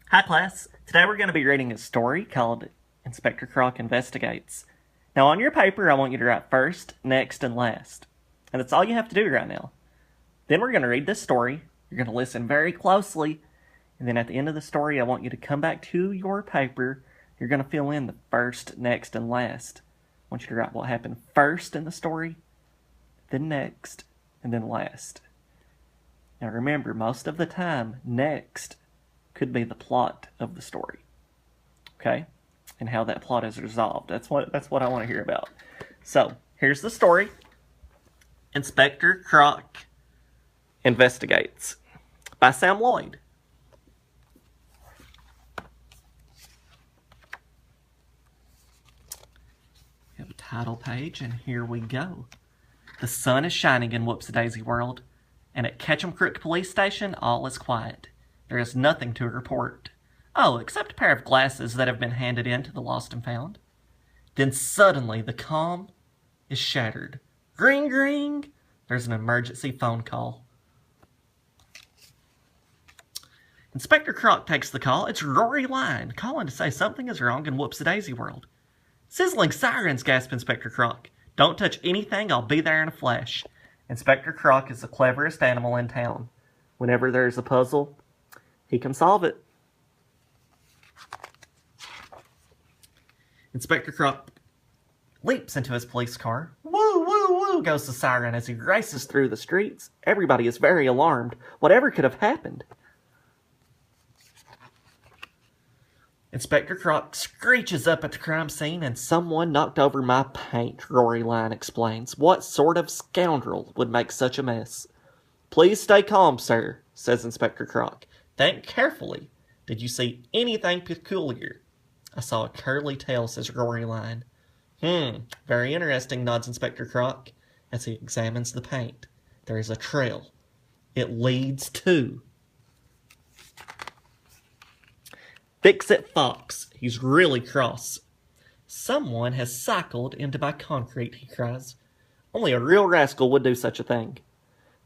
Hi class, today we're going to be reading a story called Inspector Croc Investigates. Now on your paper I want you to write first, next, and last. And that's all you have to do right now. Then we're going to read this story, you're going to listen very closely, and then at the end of the story I want you to come back to your paper, you're going to fill in the first, next, and last. I want you to write what happened first in the story, then next, and then last. Now remember, most of the time, next could be the plot of the story. Okay? And how that plot is resolved. That's what I want to hear about. So, here's the story. Inspector Croc Investigates by Sam Lloyd. We have a title page, and here we go. The sun is shining in Whoopsie-Daisy World, and at Ketchum Crook Police Station, all is quiet. There is nothing to report. Oh, except a pair of glasses that have been handed in to the lost and found. Then suddenly the calm is shattered. Ring, ring! There's an emergency phone call. Inspector Croc takes the call. It's Rory Line, calling to say something is wrong in Whoopsie-Daisy World. Sizzling sirens, gasped Inspector Croc. Don't touch anything, I'll be there in a flash. Inspector Croc is the cleverest animal in town. Whenever there's a puzzle, he can solve it. Inspector Croc leaps into his police car. Woo, woo, woo, goes the siren as he races through the streets. Everybody is very alarmed. Whatever could have happened? Inspector Croc screeches up at the crime scene, and someone knocked over my paint, Rory Line explains. What sort of scoundrel would make such a mess? Please stay calm, sir, says Inspector Croc. Think carefully. Did you see anything peculiar? I saw a curly tail, says Rory Line. Very interesting, nods Inspector Croc as he examines the paint. There is a trail. It leads to Fix-It Fox. He's really cross. Someone has cycled into my concrete, he cries. Only a real rascal would do such a thing.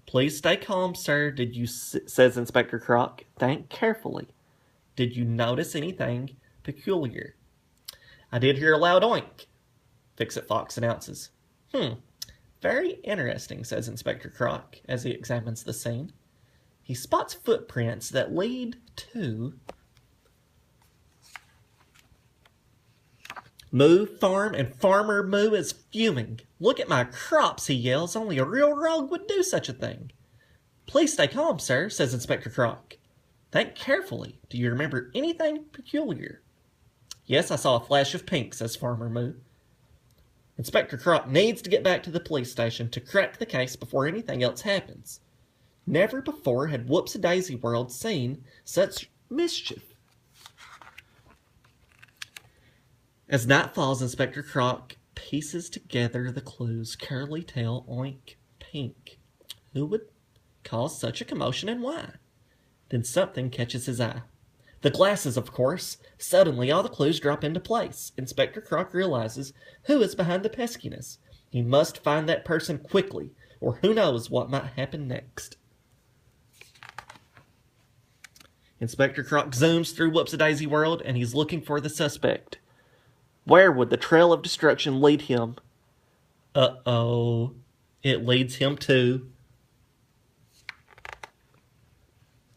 Please stay calm, sir, says Inspector Croc. Think carefully. Did you notice anything peculiar? I did hear a loud oink, Fix-It Fox announces. Very interesting, says Inspector Croc as he examines the scene. He spots footprints that lead to Moo Farm, and Farmer Moo is fuming. Look at my crops, he yells. Only a real rogue would do such a thing. Please stay calm, sir, says Inspector Croc. Think carefully. Do you remember anything peculiar? Yes, I saw a flash of pink, says Farmer Moo. Inspector Croc needs to get back to the police station to crack the case before anything else happens. Never before had Whoopsie-Daisy World seen such mischief. As night falls, Inspector Croc pieces together the clues. Curly tail, oink, pink. Who would cause such a commotion and why? Then something catches his eye. The glasses, of course. Suddenly, all the clues drop into place. Inspector Croc realizes who is behind the peskiness. He must find that person quickly, or who knows what might happen next. Inspector Croc zooms through Whoopsie-Daisy World, and he's looking for the suspect. Where would the trail of destruction lead him? Uh-oh. It leads him to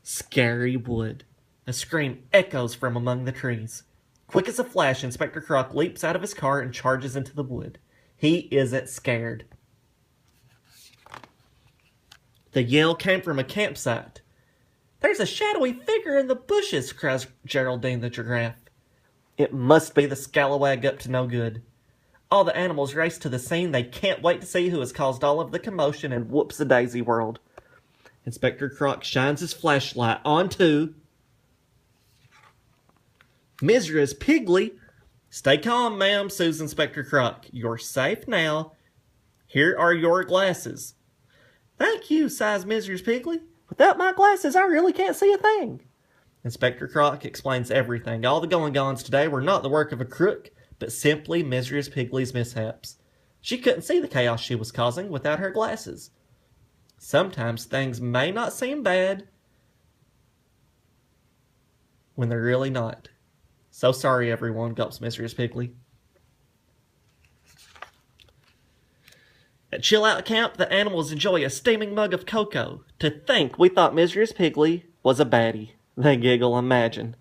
Scary Wood. A scream echoes from among the trees. Quick as a flash, Inspector Croc leaps out of his car and charges into the wood. He isn't scared. The yell came from a campsite. There's a shadowy figure in the bushes, cries Geraldine the giraffe. It must be the scalawag up to no good. All the animals race to the scene. They can't wait to see who has caused all of the commotion in Whoopsie-Daisy World. Inspector Croc shines his flashlight onto Mrs. Piggly. Stay calm, ma'am, soothes Inspector Croc. You're safe now. Here are your glasses. Thank you, sighs Mrs. Piggly. Without my glasses, I really can't see a thing. Inspector Croc explains everything. All the going-ons today were not the work of a crook, but simply Mrs. Piggly's mishaps. She couldn't see the chaos she was causing without her glasses. Sometimes things may not seem bad, when they're really not. So sorry, everyone, gulps Mysterious Piggly. At Chill Out Camp, the animals enjoy a steaming mug of cocoa. To think we thought Mysterious Piggly was a baddie. They giggle, imagine.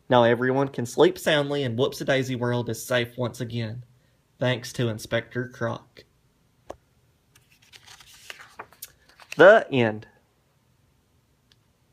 Now everyone can sleep soundly and Whoops-A-Daisy World is safe once again. Thanks to Inspector Croc. The end.